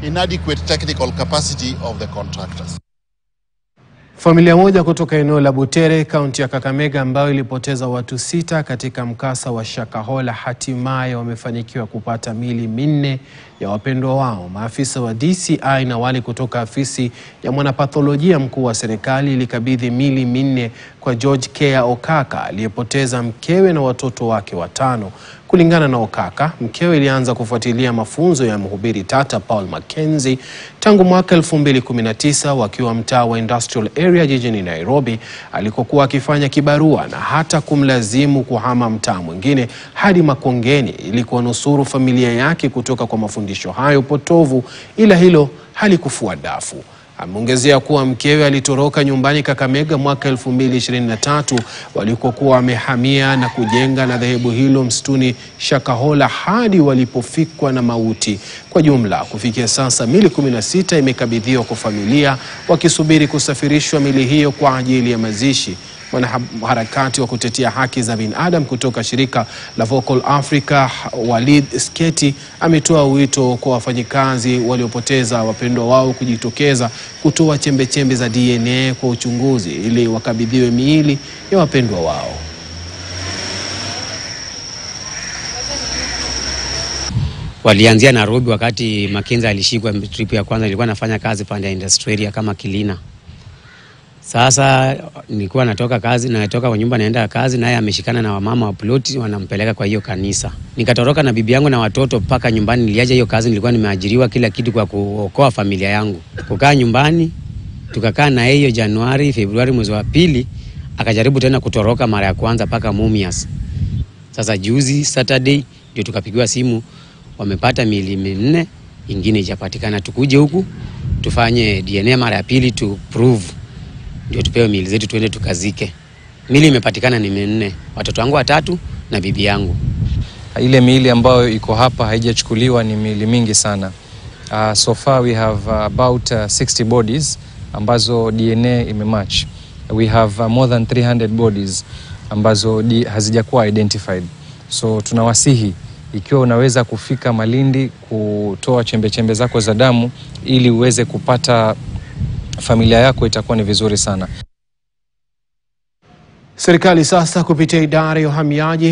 inadequate technical capacity of the contractors. Familia moja kutoka eneo la Butere, kaunti ya Kakamega, ambayo ilipoteza watu 6 katika mkasa wa Shakahola, hatimaye wamefanikiwa kupata miili 4 ya wapendwa wao. Maafisa wa DCI na wale kutoka afisi ya mwanapatholojia mkuu wa serikali ilikabidhi miili 4 kwa George Kea Okaka, aliyepoteza mkewe na watoto wake 5. Kulingana na Okaka, mkewe ilianza kufuatilia mafunzo ya mhubiri tata Paul Mackenzie tangu mwaka 2019 wakiwa mtaa wa Industrial Area jijini Nairobi, alikokuwa akifanya kibarua na hata kumlazimu kuhama mtaa mwingine hadi Makongeni ili kuwanusuru familia yake kutoka kwa mafundisho hayo potovu, ila hilo halikufua dafu. Ameongezea kuwa mkewe alitoroka nyumbani Kakamega mwaka 2023 walikokuwa wamehamia na kujenga na dhehebu hilo msituni Shakahola hadi walipofikwa na mauti. Kwa jumla, kufikia sasa miili 16 imekabidhiwa kwa familia, wakisubiri kusafirishwa miili hiyo kwa ajili ya mazishi. Mwanaharakati wa kutetea haki za binadamu kutoka shirika la Vocal Africa, Walid Sketi, ametoa wito kwa wafanyikazi waliopoteza wapendwa wao kujitokeza kutoa chembe za DNA kwa uchunguzi ili wakabidhiwe miili ya wapendwa wao. Walianzia Nairobi wakati Mackenzie alishikwa trip ya kwanza. Nilikuwa nafanya kazi pande ya Industrial Area kama cleaner. Sasa nilikuwa natoka kwa nyumba naenda kazi, naye ameshikana na wamama wa ploti wanampeleka kwa hiyo kanisa. Nikatoroka na bibi yangu na watoto mpaka nyumbani. Niliacha hiyo kazi, nilikuwa nimeajiriwa kila kitu kwa kuokoa familia yangu. Kukaa nyumbani, tukakaa na hiyo Januari, Februari, mwezi wa pili, akajaribu tena kutoroka mara ya kwanza mpaka Mumias. Sasa juzi Saturday ndio tukapigiwa simu wamepata miili 4, ingine haijapatikana. Tukuje huku tufanye DNA mara ya pili to prove ndio tupewe miili zetu tuende tukazike. Miili imepatikana ni 4, watoto wangu 3 na bibi yangu. Ile miili ambayo iko hapa haijachukuliwa ni miili mingi sana. So far we have about 60 bodies ambazo DNA imematch. We have more than 300 bodies ambazo hazijakuwa identified. So tunawasihi, ikiwa unaweza kufika Malindi kutoa chembe zako za damu ili uweze kupata familia yako, itakuwa ni vizuri sana. Serikali sasa kupitia idara ya uhamiaji